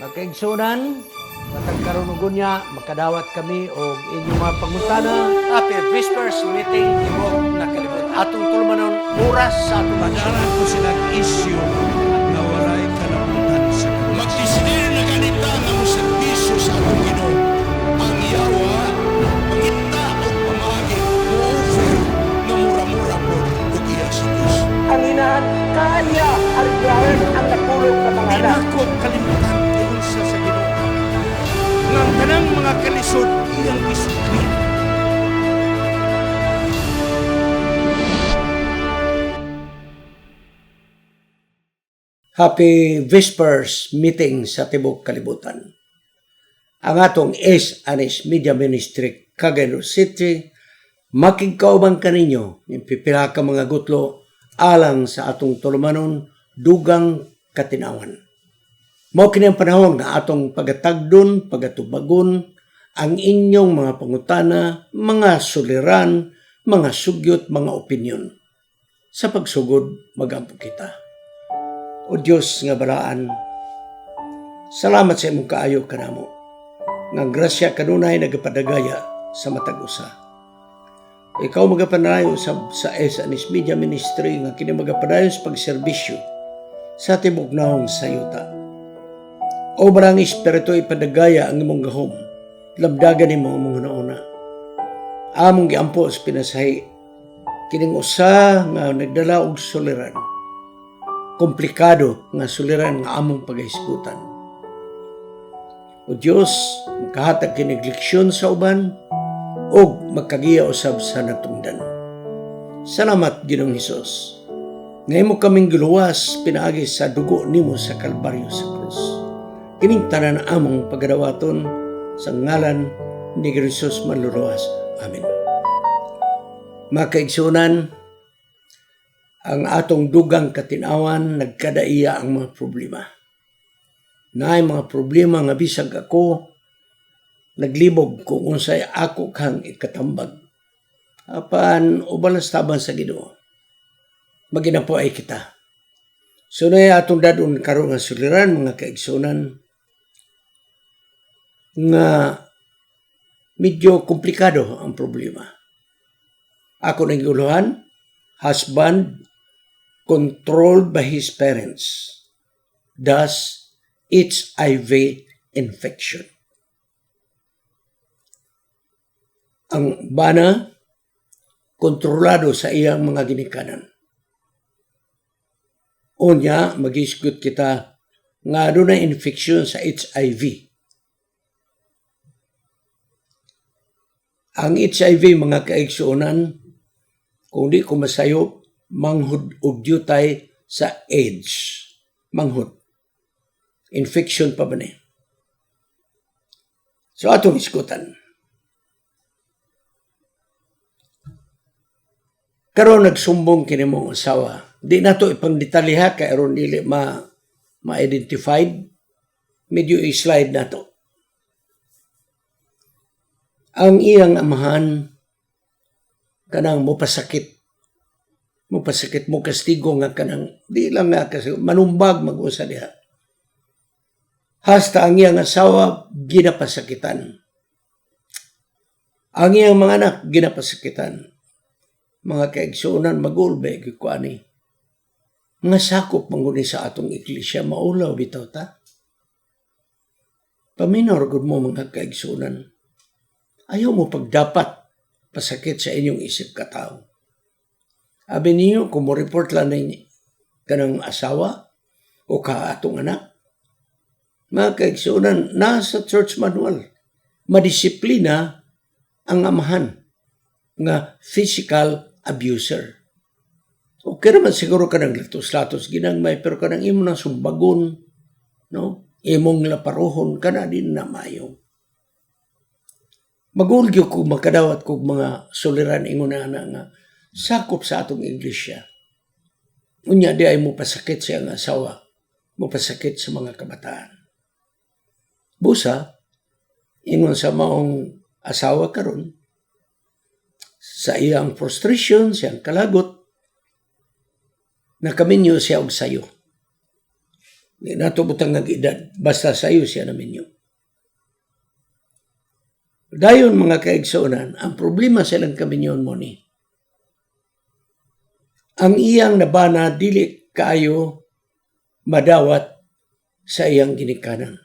Magkaigsunan, matag karunugon niya, makadawat kami o inyong mga pangutana. Happy Whispers Meeting Ibog na kalibot. Atong tulumanon oras sa atong Padaran ko silang isyu na walay kalabutan sa krus. Magdesidir na ganita nga mo serbisyo sa atong Ginoo. Ang yawa, pangita o pamagi, mo-offer na mura-mura po o iya sa Diyos. Ang inahan kaya ariglaran ang napulog na mga anak. pinako kalimutan ngayon sa Ginoo. Nga kanang mga kalisod iyang isukli. Happy Whispers Meeting sa Tibok Kalibutan. Ang atong Anis Media Ministry, Cagayan City, makigkauban kaninyo yung pipila ka mga gutlo alang sa atong tulumanon dugang katinawan. Mao kini ang panahon na atong pagatagdon, pagatubagon ang inyong mga pangutana, mga suliran, mga sugyot, mga opinyon. Sa pagsugod, magampo kita. O Diyos nga balaan, salamat sa imong kaayo kanamo. Nga grasya kanunay nagapadagaya sa matag usa. Ikaw magapanayo sa Anis Media Ministry nga kini magapadayon sa pagserbisyo sa tibok nahong sayuta. O barang espiritu ipadagaya ang imong gahom, labdagan nimo among una-una. Among giampo sa pinasahi, kining usa nga nagdala og suliran. Komplikado nga suliran nga among paghisgutan. O Diyos, makahatag kinig leksyon sa uban o magkagiya usab sa natungdan. Salamat, Ginoong Hesus. Ngayon mo kaming giluwas pinaagi sa dugo nimo sa Kalbaryo sa krus. Kining tanan among pagadawaton sa ngalan ni Hesus manluluwas. Amen. Mga kaigsunan, ang atong dugang katinawan nagkadaiya ang mga problema. Naay mga problema nga bisag ako naglibog kung unsay ako kang ikatambag. Apan ubalas taban sa Ginoo. Maginapuay kita. Sunay atong dadon karon nga suliran mga kaigsunan nga medyo komplikado ang problema. Ako nang guluhan, husband controlled by his parents, thus HIV infection. Ang bana, kontrolado sa iyang mga ginikanan. Unya, mag-isgot kita nga doon na infection sa HIV. Ang HIV, mga kaigsunan, kung di ko masayop, manghud og dyutay sa AIDS. Manghud. Infection pa ba ni? So atong iskutan. Karon nagsumbong kini mong asawa. Di na to ipangdetalya kay aron dili ma-identified. Medyo i-slide na to. Ang iyang amahan kanang mopasakit mo kastigo nga kanang di lang nga kasi manumbag mag-usa diha. Hasta ang iyang asawa ginapasakitan. Ang iyang mga anak ginapasakitan. Mga kaigsunan magulbe ko ani. Nga sakop manguni sa atong iglesia maulaw bitaw ta. Paminor gud mo mga kaigsunan. Ayaw mo pagdapat pasakit sa inyong isip katao. Abi niyo, kung mo report lang na kanang asawa o kaatong anak, mga kaigsunan, nasa church manual, madisiplina ang amahan nga physical abuser. Okay naman siguro kanang latos-latos ginangmay, pero kanang imo na sumbagon, no? Imong laparohon ka na din na mayo. Magulgyo ko makadawat kog mga suliran ingon na nga sakop sa atong iglesia. Unya di ay mo pasakit sa iyang asawa, mo pasakit sa mga kabataan. Busa, ingon sa maong asawa karon sa iyang frustration, sa iyang kalagot, nakaminyo siya og sayo. Di nato butang edad. Basta sayo siya namin yun. Dayon mga kaigsunan, ang problema silang kaminyon mo ni. Ang iyang nabana dili kaayo madawat sa iyang ginikanan.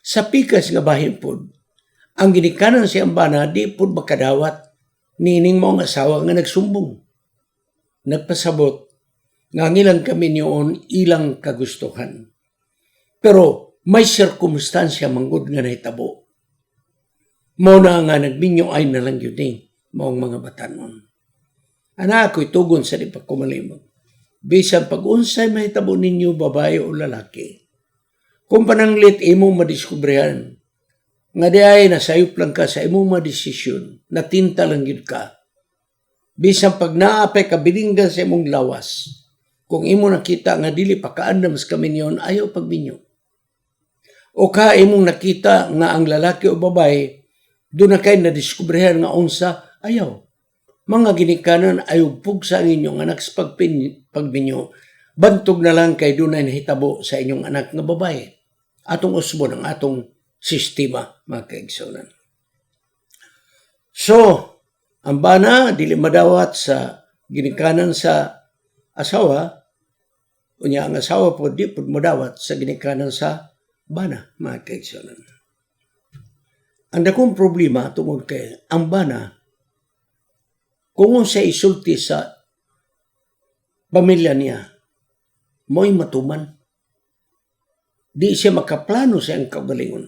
Sa pikas nga bahin pod, ang ginikanan siyang bana di pod makadawat nining mo ang asawa nga nagsumbong. Nagpasabot nga ang ilang kaminyon ilang kagustuhan. Pero may sirkumstansya manggod nga nahitabo. Mao na nga nagminyo ay nalang yun maong mga batanon. Anak ako'y tugon sa di pa kumalimot. Bisan pag-unsay mahitabo ninyo babae o lalaki. Kung pananglit imong madiskubrehan, nga di ay nasayop lang ka sa imong madesisyon, natinta lang yun ka. Bisan pag naapay kabilinggan sa imong lawas, kung imo nakita nga dili pa kaandam sa kaminyon, ayaw pagminyo. O ka imong nakita nga ang lalaki o babae, doon na kayo nadiskubrehan nga unsa, ayaw. Mga ginikanan ayaw pug sa inyong anak sa pagminyo, bantog na lang kay doon na nahitabo sa inyong anak nga babae. Atong usbon ang atong sistema, mga kaigsunan. So, ang bana, dili madawat sa ginikanan sa asawa, unya ang asawa po, di po madawat sa ginikanan sa bana, mga kaigsunan. Ang dakong problema tungod kay ang bana, kung siya isulti sa pamilya niya, mo'y matuman. Di siya makaplano sa ang kaugalingon.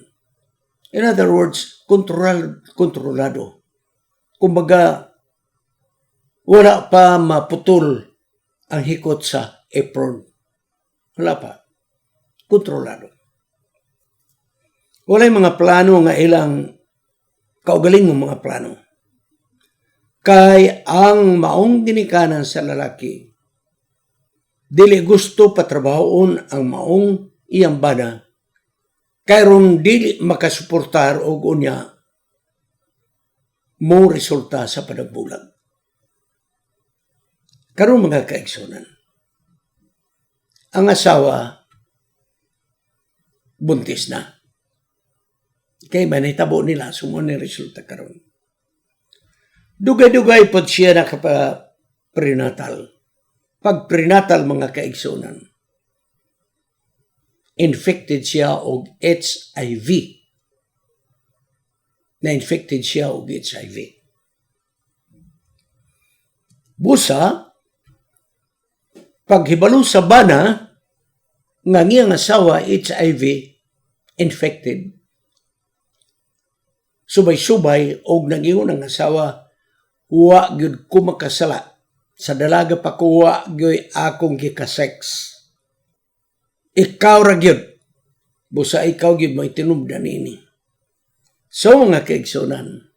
In other words, kontrolado. Kumbaga, wala pa maputol ang hikot sa apron. Wala pa. Kontrolado. Wala'y mga plano nga ilang kaugaling ng mga plano. Kay ang maong ginikanan sa lalaki, dili gusto patrabahoon ang maong iyang bana, kay ron dili makasuportar og unya mo resulta sa panagbulag. Karon mga kaigsunan, ang asawa buntis na. Kay manitabo nila sumo ni resulta karon. Dugay-dugay pod siya prenatal. Pag prenatal mga kaigsunan, infected siya og HIV. Na-infected siya og HIV. Busa, paghibalo sa bana, nga ngiyang asawa HIV infected, subay-subay og nagingon ang asawa, wa gyud ko makasala. Sa dalaga pa ko wa gyud akong gikasex. Ikaw ra gyud. Busa ikaw gyud may tinubdan ini. So mga kaigsunan,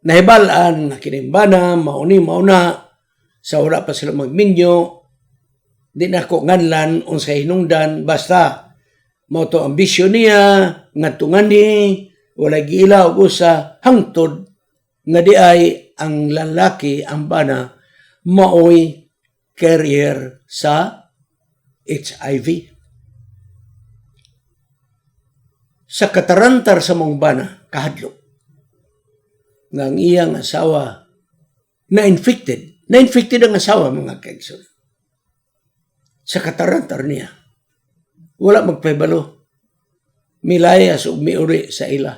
nahibalaan na kinimbana, mauna, sa wala pa sila magminyo, di na ko nganlan unsay hinungdan, basta mao to ambisyon niya, ngadtungan ni, wala giila og usa hangtod nga di ay ang lalaki, ang bana, maoy carrier sa HIV. Sa katarantar sa mong bana, kahadlok, nga ang iyang asawa na-infected. Na-infected ang asawa, mga kaigsoon. Sa katarantar niya, wala magpahibalo. Milayas o miuri sa ila.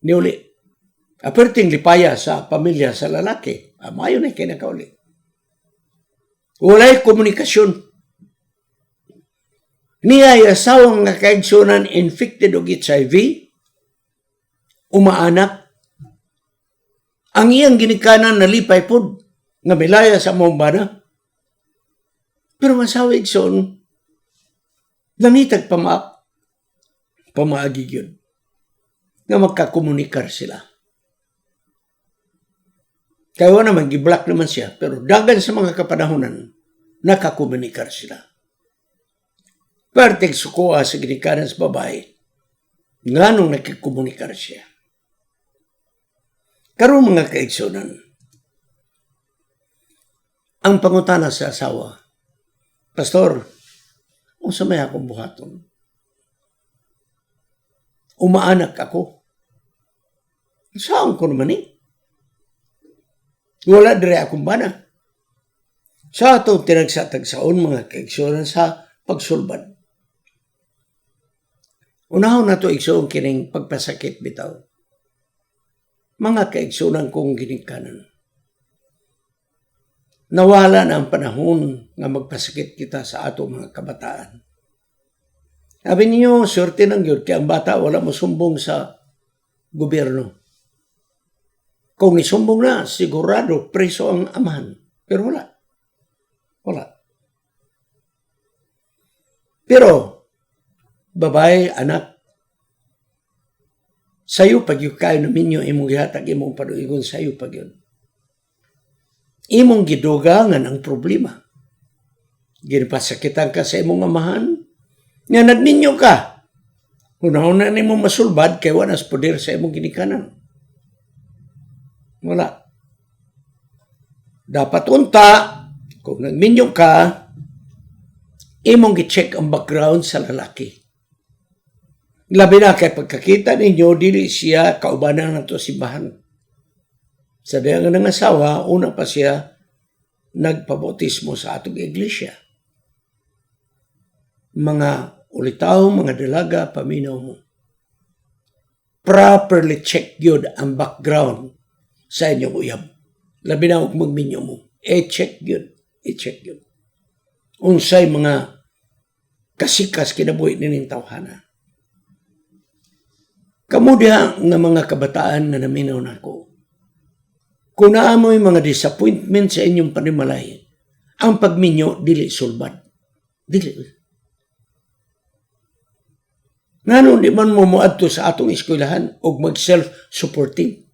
Niuli. Aperting lipaya sa pamilya sa lalaki. Mayo na kinakauli. Walay komunikasyon. Niya ay asawang nga kaigsunan infected og HIV, umaanak, ang iyang ginikanan nalipay pod, nga milaya sa mong bana. Pero masawa igsoon, nangitag pamaagi yun, nga magkakomunikar sila. Kaya naman, giblock naman siya, pero dagan sa mga kapanahonan, nakakomunikar sila. Perteng sukuha sa ginikanan sa babae, nga nung nakikomunikar siya. Karon mga kaigsunan, ang pangutana sa asawa, Pastor, O sa may akong buhaton. Umaanak ako. Saan ko naman Wala dire akong bana. Sa atong tinagsatagsaon mga kaigsunan sa pagsulbad. Unahon na ito igsuon kining pagpasakit bitaw. Mga kaigsunan kong ginikanan. Nawala na ang panahon nga magpasakit kita sa atong mga kabataan. Sabi niyo, swerte ng yun, kaya ang bata wala mo sumbong sa gobyerno. Kung isumbong na, sigurado preso ang amahan. Pero wala. Wala. Pero, babae, anak, sayo pag yung kayo namin yung imong gihatag, imong panuigon sayo pag yun. Imong gidugangan ang problema. Ginapasakitan ka sa imong amahan, nga nagninyo ka. Una-una na imong masulbad, kaya wanas poder sa imong ginikanan. Wala. Dapat unta, kung nagninyo ka, imong gi-check ang background sa lalaki. Labi na kay pagkakita ninyo, dili siya kaubanan ng to simbahan. Sa dayang ng asawa, una pa siya nagpabautismo sa atong iglesia. Mga ulitaw, mga dalaga, paminaw mo. Properly check yun ang background sa inyong uyab. Labi na kung magminyo mo. I-check yun. I-check yun. Unsay mga kasikas kinabuhi nining tawhana. Kamu diha nga mga kabataan na naminaw na ko. Kung naamoy mga disappointment sa inyong panimalay, ang pagminyo, dili sulbad. Dili. Ngano di man mo muadto sa atong eskwelahan o mag-self-supporting.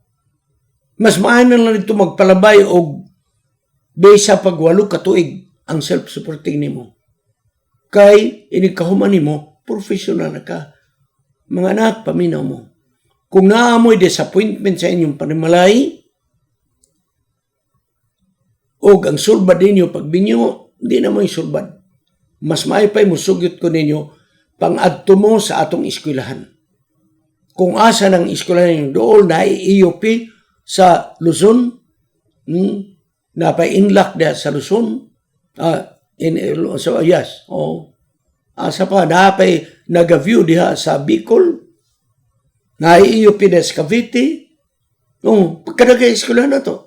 Mas maayon na lang ito magpalabay o besa pagwalo katuig ang self-supporting nimo. Kay, inikahuman nimo, professional na ka. Mga anak, paminaw mo. Kung naamoy disappointment sa inyong panimalay, o ang sulbad ninyo pagbinyo, hindi na mo sulbad. Mas maipay mo sugyot ko ninyo, pang-adto mo sa atong eskwelahan. Kung asa ng eskwelahan ninyo, doon na IUP sa Luzon, napay-inlock na sa Luzon, so yes, asa pa, napay nag-view diha sa Bicol, na IUP na sa Cavite, pagkadagay eskwelahan na to.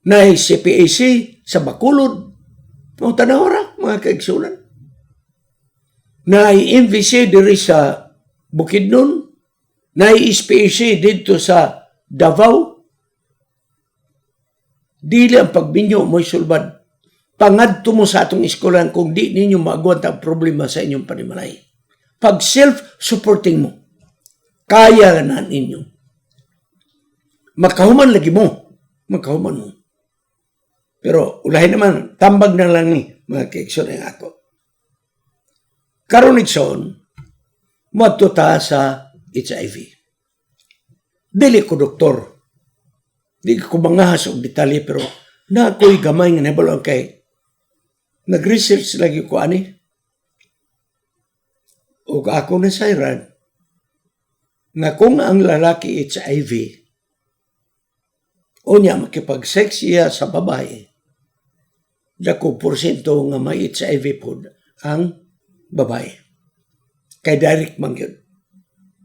Na CPAC sa Bacolod, tanawara, mga kaigsunan. Na MVC diri sa Bukidnon, na SPAC dito sa Davao. Dili ang pagbinyo mo'y sulbad. Pangadto mo sa atong eskwelahan kung di ninyo maagwat ang problema sa inyong panimalay. Pag self-supporting mo, kaya na ninyo. Makahuman lagi mo. Makahuman mo. Pero ulahin naman, tambag na lang ni mga kaigsoon ang ako. Karon igsoon, matuta sa HIV. Dili ko doktor. Dili ko mangahas og detalye, pero na ako'y gamay nga nabalong kay nag-research lagi ko ani. O ako nasayran nga kung ang lalaki HIV, o niya makipag-sex siya sa babae, dako porsyento nga may HIV po ang babae. Kay direct man yun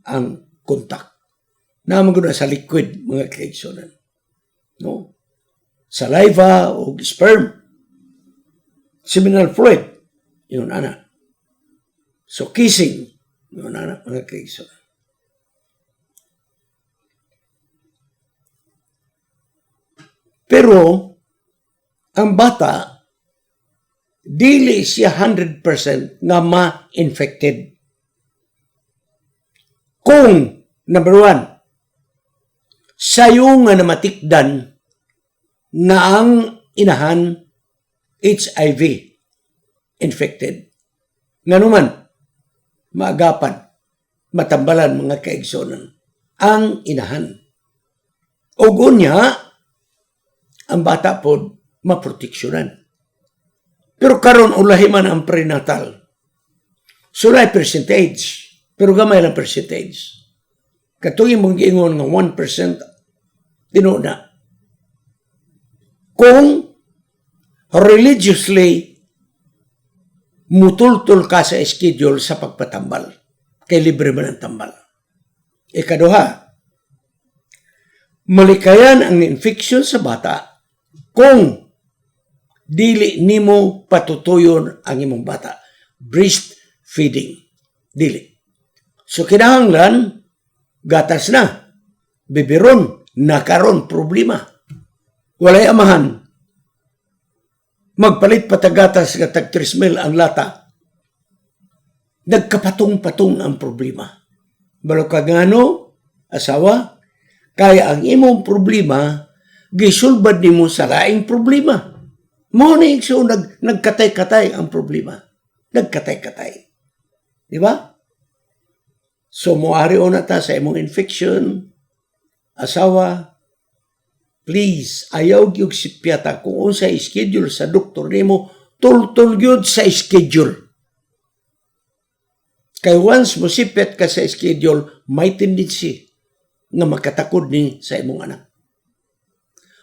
ang contact. Naman ko na sa liquid, mga kaigsonan. No? Saliva o sperm. Seminal fluid. Yun, ana. So, kissing. Yun, ana, mga kaigsonan. Pero, ang bata, dili siya 100% nga ma-infected. Kung, number one, sayo nga na matikdan nga ang inahan HIV infected. Nga naman, maagapan, matambalan mga kaigsonan ang inahan. O gunya, ang bata po maproteksyonan. Pero karon ulahi man ang prenatal. Sulay percentage, pero gamay lang percentage. Katong imong giingon nga 1%, tinuna. Kung religiously mutultul ka sa schedule sa pagpatambal, kay libre man ang tambal. Ikaduha, malikayan ang infection sa bata kung dili nimo patutuyon ang imong bata. Breastfeeding. Dili. So kinahanglan, gatas na. Bibiron. Nakaron problema. Walay amahan. Magpalit patagatas nga tag 3 mil ang lata. Nagkapatong-patong ang problema. Balo ka ngano, asawa, kaya ang imong problema, gisulbad nimo sa laing problema. Mo ni so nagkatay-katay ang problema. Nagkatay-katay. Di ba? So moari na ta sa imong infection, asawa, please, ayaw gyud sipyata kung unsa schedule sa doktor nimo, tul-tul gyud sa schedule. Kay once mo sipyat ka sa schedule, may tendency nga makatakod ni sa imong anak.